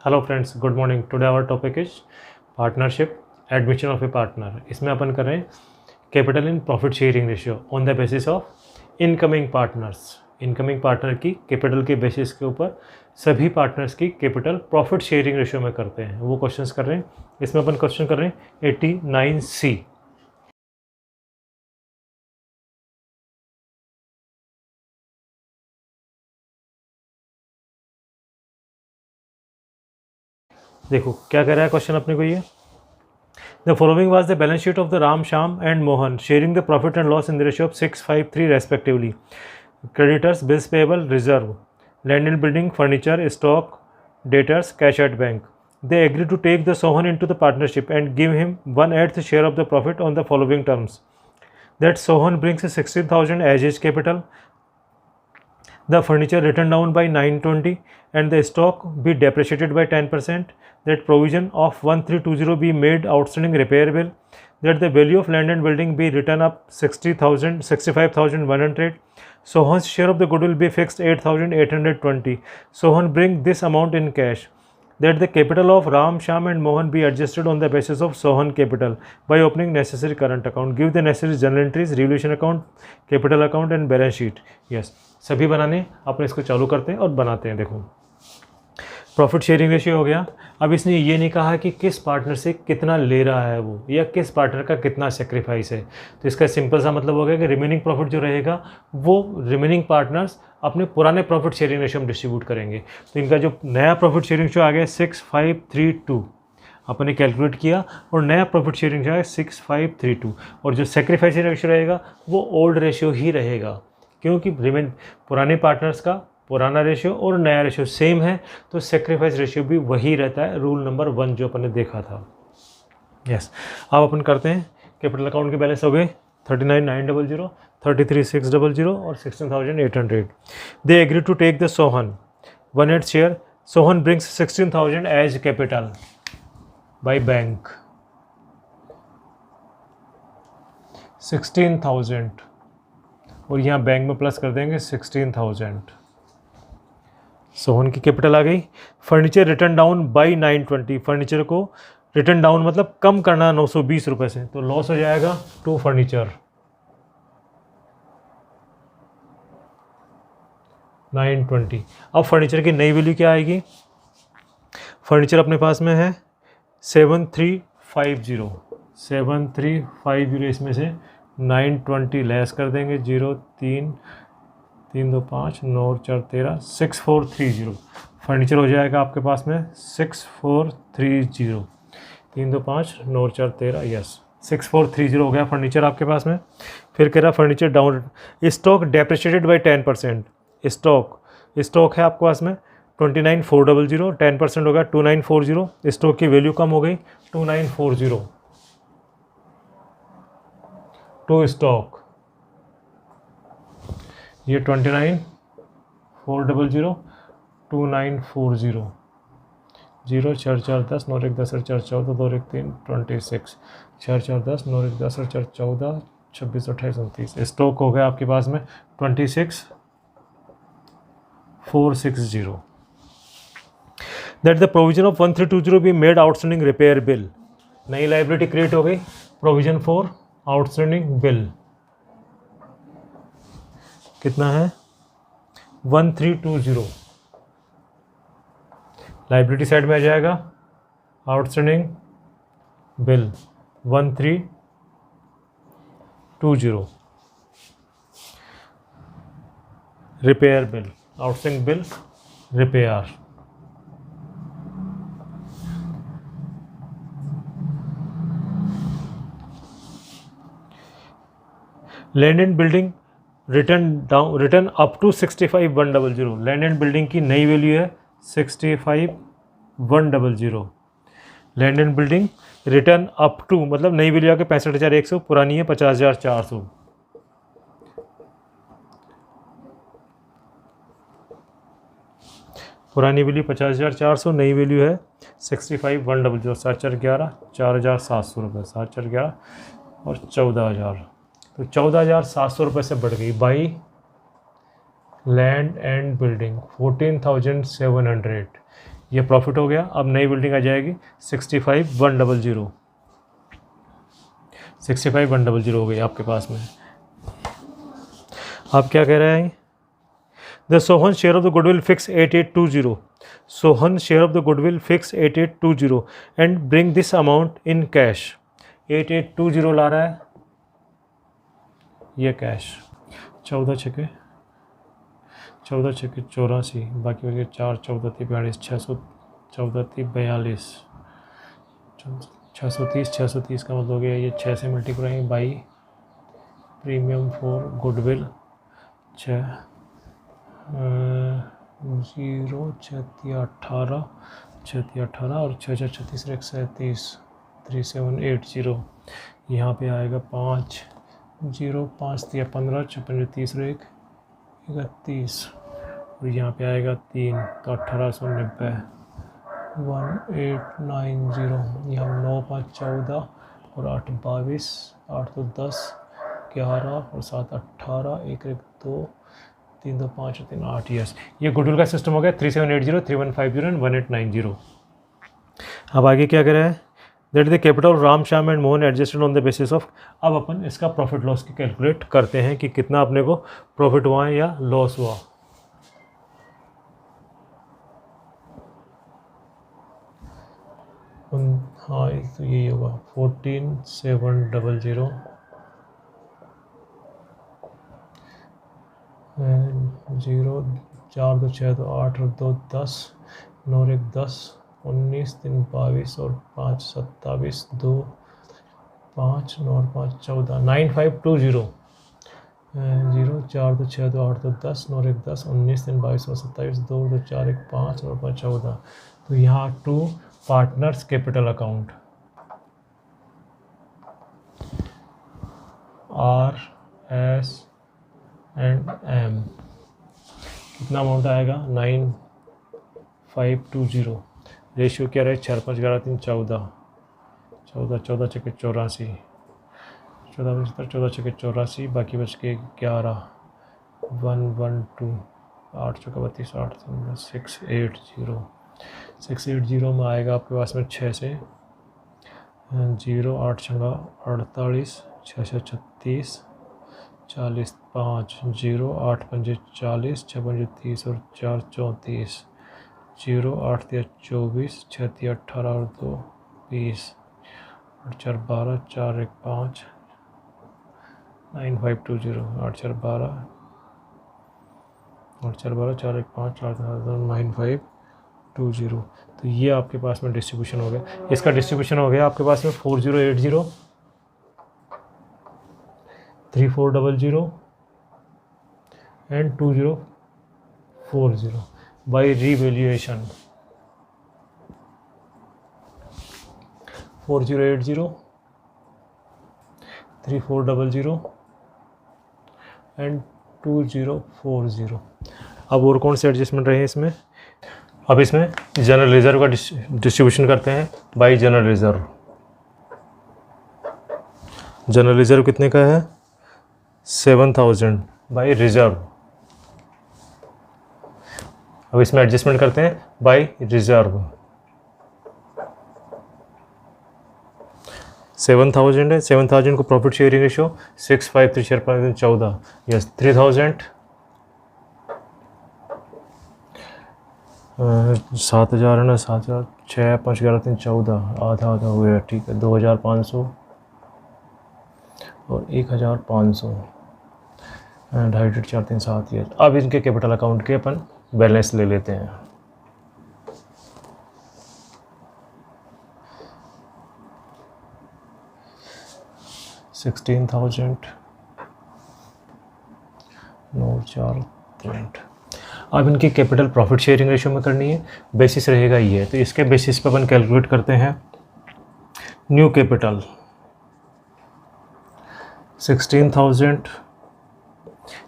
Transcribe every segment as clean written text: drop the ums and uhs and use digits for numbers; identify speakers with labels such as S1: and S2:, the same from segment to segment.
S1: Hello friends, good morning. Today our topic is partnership, admission of a partner. इसमें अपन कर रहे हैं capital in profit sharing ratio on the basis of incoming partners. Incoming partner की capital के basis के ऊपर सभी पार्टनर्स की कैपिटल प्रॉफिट शेयरिंग रेशियो में करते हैं, वो क्वेश्चंस कर रहे हैं। इसमें अपन क्वेश्चन कर रहे हैं 89C। देखो क्या कह रहा है क्वेश्चन अपने को ये। The following was the balance sheet of the Ram, Shyam and Mohan sharing the profit and loss in the ratio of 6:5:3 respectively. Creditors, bills payable, reserve, land and building, furniture, stock, debtors, cash at bank. They agreed to take the Sohan into the partnership and give him 1/8 share of the profit on the following terms: that Sohan brings 16,000 as his capital, the furniture written down by 920 and the stock be depreciated by 10%, that provision of 1320 be made outstanding repair bill, that the value of land and building be written up 65,100, Sohan's share of the goodwill be fixed 8,820, Sohan bring this amount in cash, that the capital of Ram, Shyam and Mohan be adjusted on the basis of Sohan capital by opening necessary current account, give the necessary journal entries, revaluation account, capital account and balance sheet. Yes, सभी बनाने अपने इसको चालू करते हैं और बनाते हैं। देखो प्रॉफिट शेयरिंग रेशियो हो गया। अब इसने ये नहीं कहा कि किस पार्टनर से कितना ले रहा है वो, या किस पार्टनर का कितना सेक्रीफाइस है। तो इसका सिंपल सा मतलब हो गया कि रिमेनिंग प्रॉफिट जो रहेगा वो रिमेनिंग पार्टनर्स अपने पुराने प्रॉफिट शेयरिंग रेशियो में डिस्ट्रीब्यूट करेंगे। तो इनका जो नया प्रॉफिट शेयरिंग रेशियो आ गया 6532 अपन ने कैलकुलेट किया, और नया प्रॉफिट शेयरिंग रेशियो है 6532, और जो सेक्रीफाइस रेशियो रहेगा वो ओल्ड रेशियो ही रहेगा, क्योंकि पुराने पार्टनर्स का पुराना रेशियो और नया रेशियो सेम है, तो सेक्रीफाइस रेशियो भी वही रहता है। रूल नंबर 1 जो अपन ने देखा था। यस, अब अपन करते हैं कैपिटल अकाउंट के बैलेंस हो गए 39,900, 33,600 और 16,800। They agree to take the Sohan 1/8 share. Sohan brings 16,000 as capital by bank, 16,000, और यहाँ बैंक में प्लस कर देंगे 16,000। सोहन की कैपिटल आ गई। Furniture return down by 920, furniture को रिटर्न डाउन मतलब कम करना 920 रुपये से, तो लॉस हो जाएगा टू फर्नीचर 920। अब फर्नीचर की नई वैल्यू क्या आएगी? फर्नीचर अपने पास में है 7350, 7350, इसमें से 920 लेस कर देंगे, 0 3 3 2 5 9 4 13 6430। फर्नीचर हो जाएगा आपके पास में 6430, 3 2 5 9 4 13, यस 6430 हो गया फर्नीचर आपके पास में। फिर कह रहा furniture down, stock depreciated by 10%। Stock है आपके पास में 29,400, 10% हो गया 2940। स्टॉक की वैल्यू कम हो गई 2940 टू स्टॉक, ये 29,400 2940, 0 4 4 10 9 1 10 4 14 2 1 3 26, 4 4 10 9 1 10 4 14 26 28 29। स्टॉक हो गया आपके पास में 26,460। That the provision of 1320 be made outstanding repair bill, नई लाइबिलिटी क्रिएट हो गई, प्रोविजन फॉर आउटस्टैंडिंग बिल कितना है 1320। लाइबिलिटी साइड में आ जाएगा outstanding bill 1320, repair bill, outstanding bill repair. Land and building return up to 65,100, land and building की नई वैल्यू है 65,100। Land and building return up to मतलब नई वैल्यू आके 65,100, पुरानी है 50,400। पुरानी वैल्यू 50,400, नई वैल्यू है 65,100, 7/4 4,700 रुपये, 7/4 और 14,000, तो 14,700 रुपये से बढ़ गई बाई लैंड एंड बिल्डिंग 14,700। ये प्रॉफिट हो गया। अब नई बिल्डिंग आ जाएगी 65,100, 65,100 हो गई आपके पास में। आप क्या कह रहे हैं? The Sohan share of the goodwill fix 8820, Sohan share of the goodwill fix 8820 and bring this amount in cash. 8820 ला रहा है ये कैश। 14 छके 84, बाकी बच गए 4, 14 थी 42, 614 थी 42, 630, 630 का मतलब हो गया ये 6 से multiply by premium for goodwill 6 0 18 और 6 36 137 3780। यहाँ पे आएगा 5 0 5 15 56 30 31 और यहाँ पे आएगा 3 तो 1890 1890। यहाँ 9 5 14 और 8 22 8 तो 10 11 और 7 18 1 1 2 3 2 5 3 8। यस, ये गुडविल का सिस्टम हो गया 3780 3150 एंड 1890। अब आगे क्या कह रहा है? That the capital of Ram Shyam and Mohan adjusted on the basis of. अब अपन इसका प्रॉफिट लॉस की कैलकुलेट करते हैं कि कितना अपने को प्रॉफिट हुआ है या लॉस हुआ। हाँ तो यही होगा 14,700 0 4 2 6 2 8 और 2 10 9 1 10 19 3 22 और 5 27 2 5 9 और 5 14 9520 0 4 2 6 2 8 2 10 9 1 10 19 3 22 और 27 2 2 4 1 5 और 5 14। तो यहाँ two partners capital account RS and M कितना अमाउंट आएगा 9520। रेशियो क्या रहे 4 5 11 3 14 14 14 छके 84 14 75 14 छके 84 बाकी बच के 11 112 8 चौका 32 8 680 680 में आएगा आपके पास में 6 से 0 8 छंगा 48 6 से 36 40 5 0 8 5 40 6 5 30 और 4 34 0 8 3 24 6 3 18 और 2 20 8 4 12 4 1 5 9520 8 4 12 8 4 12 4 1 5 4 9520। तो ये आपके पास में डिस्ट्रीब्यूशन हो गया। इसका डिस्ट्रीब्यूशन हो गया आपके पास में 4080 3400 एंड 2040 बाई रीवैल्यूएशन। 4080 3400 एंड 2040। अब और कौन से एडजस्टमेंट रहे इसमें? अब इसमें जनरल रिजर्व का डिस्ट्रीब्यूशन करते हैं by general reserve. General reserve कितने का है 7000 बाई रिजर्व। अब इसमें एडजस्टमेंट करते हैं बाई रिजर्व। 7000 है, 7000 को प्रॉफिट शेयरिंग रेशियो 653 यस 3000 7000 है ना 7000 6 5 11 3 14 आधा आधा हो गया ठीक है 2500 और 1500 एंड 2.5 4 3 7 ये। अब इनके कैपिटल अकाउंट के अपन बैलेंस ले लेते हैं। $16,000 9 4 3। अब इनकी कैपिटल प्रॉफिट शेयरिंग रेशियो में करनी है। बेसिस रहेगा ये, तो इसके बेसिस पे अपन कैलकुलेट करते हैं। न्यू कैपिटल 16,000,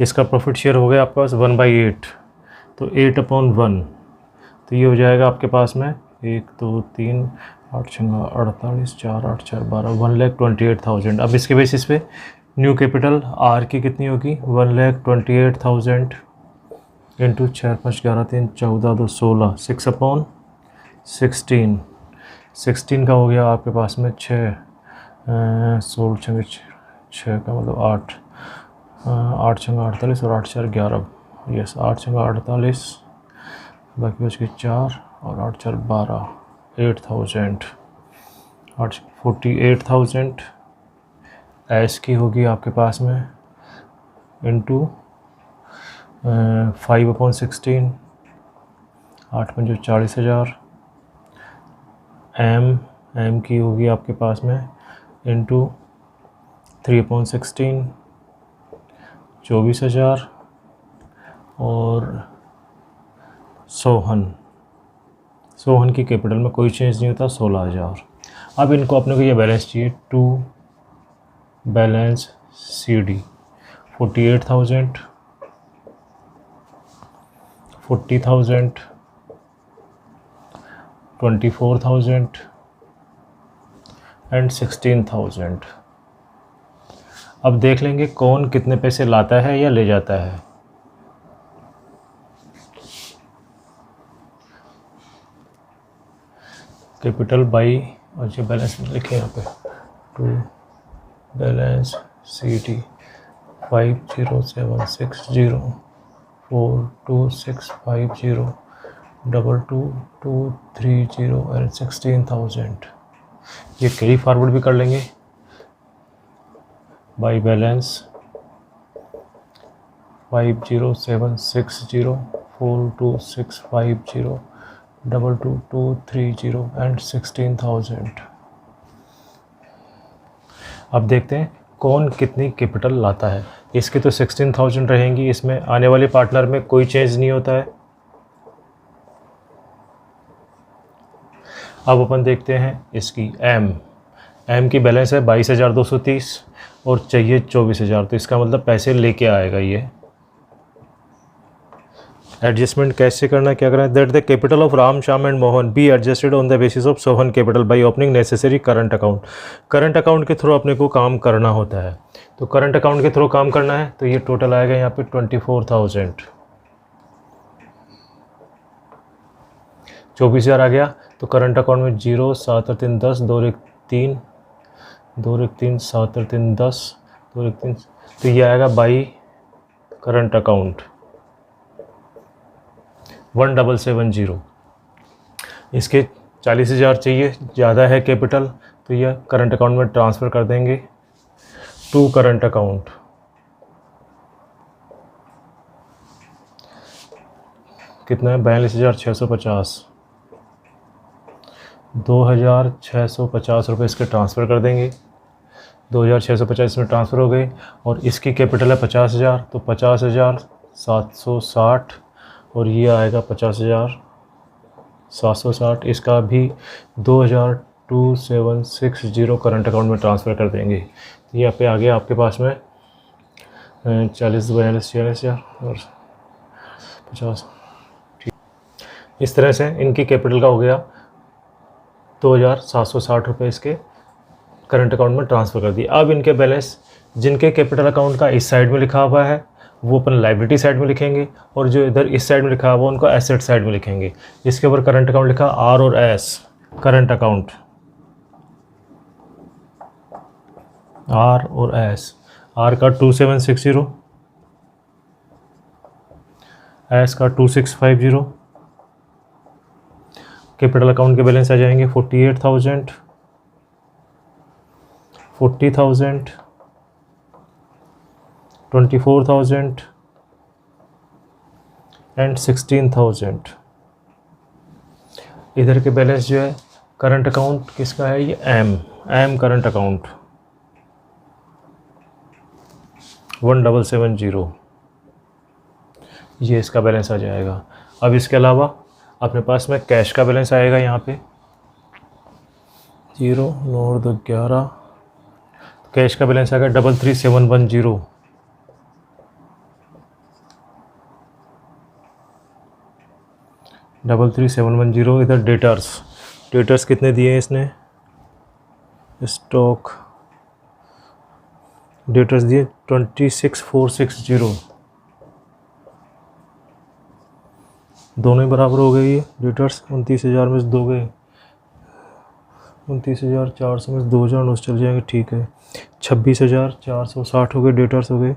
S1: इसका प्रॉफिट शेयर हो गया आपके पास 1/8, तो 8/1, तो ये हो जाएगा आपके पास में 1 2 3 8 6 48 4 8 4 12 1,28,000। अब इसके बेसिस पे न्यू कैपिटल आर की कितनी होगी 1,28,000 इंटू 4 5 11 3 14 2 16 6/8 16 का हो गया आपके पास में 6, 16 छंगे 6 का मतलब 8, 8 छंगा 48 और 8 4 11, यस 8 छंगा 48, बाकी बच गए 4 और 8 4 12, 8000, 48,000 ऐश की होगी आपके पास में इंटू 5/16, 8 पंजे 40,000, एम की होगी आपके पास में इंटू 3/16, 24,000 और सोहन की कैपिटल में कोई चेंज नहीं होता 16,000। अब इनको अपने को ये बैलेंस चाहिए, टू बैलेंस CD 48,000, 40,000, 24,000 एंड 16,000। अब देख लेंगे कौन कितने पैसे लाता है या ले जाता है। कैपिटल बाई, और जो बैलेंस लिखे यहाँ पे, टू बैलेंस CD 50,760,42650 22,230 एंड 16,000। ये कैरी फॉरवर्ड भी कर लेंगे। By balance 50,760,42650 22,230 and 16,000। अब देखते हैं कौन कितनी कैपिटल लाता है। इसके तो 16,000 रहेंगी, इसमें आने वाले पार्टनर में कोई चेंज नहीं होता है। अब अपन देखते हैं इसकी एम की बैलेंस है 22,230 और चाहिए 24,000, तो इसका मतलब पैसे लेके आएगा ये। एडजस्टमेंट कैसे करना, क्या करना है, that the capital of Ram Shyam and Mohan be adjusted on the basis of Sohan capital by opening necessary current account. Current account के थ्रू अपने को काम करना होता है, तो करंट अकाउंट के थ्रू काम करना है, तो ये टोटल आएगा यहाँ पे 24,000। 24,000 आ गया, तो करंट अकाउंट में 0 7 और 3 10, 2 1 3, 2 1 3 7 और 3 10, 2 1 3, तो ये आएगा बाई करंट अकाउंट 1770। इसके 40,000 चाहिए, ज़्यादा है कैपिटल, तो यह करंट अकाउंट में ट्रांसफ़र कर देंगे टू करंट अकाउंट। कितना है, 42,650, 2,650 रुपये इसके ट्रांसफ़र कर देंगे। 2,650 इसमें ट्रांसफ़र हो गए, और इसकी कैपिटल है 50,000, तो 50,760 और ये आएगा 50,760। इसका भी 2,2760 करंट अकाउंट में ट्रांसफ़र कर देंगे। तो यहाँ पे आ गया आपके पास में 40 42 46,000 और 50। ठीक, इस तरह से इनकी कैपिटल का हो गया 2,760 रुपये इसके करंट अकाउंट में ट्रांसफ़र कर दिए। अब इनके बैलेंस जिनके कैपिटल अकाउंट का इस साइड में लिखा हुआ है वो अपन लाइबिलिटी साइड में लिखेंगे, और जो इधर इस साइड में लिखा हुआ उनको एसेट साइड में लिखेंगे। इसके ऊपर करंट अकाउंट लिखा R और S, करंट अकाउंट R और S। R का 2760, S का 2650। कैपिटल अकाउंट के बैलेंस आ जाएंगे 48,000, 40,000, 24,000 एंड 16,000। इधर के बैलेंस जो है करंट अकाउंट किसका है, ये एम करंट अकाउंट 1770, ये इसका बैलेंस आ जाएगा। अब इसके अलावा अपने पास में कैश का बैलेंस आएगा यहाँ पे 0 9 2 11, कैश का बैलेंस आएगा 33,710। 33,710। इधर डेटर्स कितने दिए हैं इसने, स्टॉक डेटर्स दिए 26,460। दोनों ही बराबर हो गए। ये डेटर्स 29,000 में से 2 गए, 29,400 में से 2,009 चल जाएंगे, ठीक है। 26,460 हो गए, डेटर्स हो गए।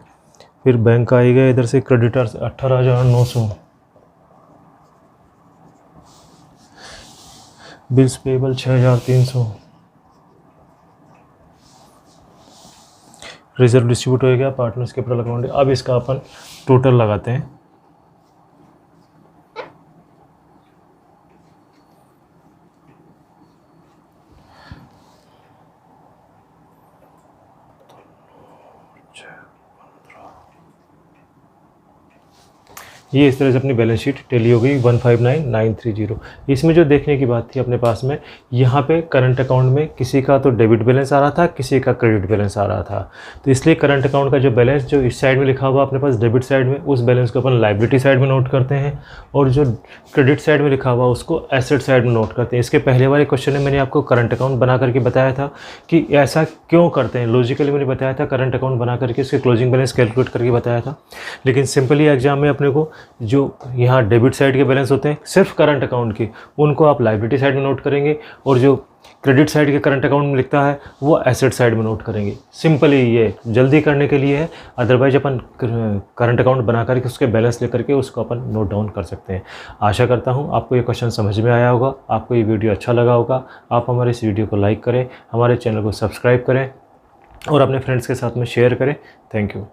S1: फिर बैंक आएगा इधर से, creditors 18,900, bills payable 6,300, reserve distribute हो गया, पार्टनर्स कैपिटल अकाउंट। अब इसका अपन टोटल लगाते हैं। ये इस तरह से अपनी बैलेंस शीट टेली हो गई 159930। इसमें जो देखने की बात थी अपने पास में, यहाँ पे करंट अकाउंट में किसी का तो डेबिट बैलेंस आ रहा था, किसी का क्रेडिट बैलेंस आ रहा था। तो इसलिए करंट अकाउंट का जो बैलेंस जो इस साइड में लिखा हुआ अपने पास डेबिट साइड में, उस बैलेंस को अपन लाइबिलिटी साइड में नोट करते हैं, और जो क्रेडिट साइड में लिखा हुआ उसको एसेट साइड में नोट करते हैं। इसके पहले वाले क्वेश्चन में मैंने आपको करंट अकाउंट बना करके बताया था कि ऐसा क्यों करते हैं। लॉजिकली मैंने बताया था, करंट अकाउंट बना करके उसके क्लोजिंग बैलेंस कैलकुलेट करके बताया था। लेकिन सिंपली एग्जाम में अपने को जो यहाँ डेबिट साइड के बैलेंस होते हैं सिर्फ करंट अकाउंट के, उनको आप लाइबिलिटी साइड में नोट करेंगे, और जो क्रेडिट साइड के करंट अकाउंट में लिखता है वो एसेट साइड में नोट करेंगे। सिंपली ये जल्दी करने के लिए है, अदरवाइज अपन करंट अकाउंट बना करके उसके बैलेंस लेकर के उसको अपन नोट डाउन कर सकते हैं। आशा करता हूँ आपको ये क्वेश्चन समझ में आया होगा, आपको ये वीडियो अच्छा लगा होगा। आप हमारे इस वीडियो को लाइक करें, हमारे चैनल को सब्सक्राइब करें और अपने फ्रेंड्स के साथ में शेयर करें। Thank you.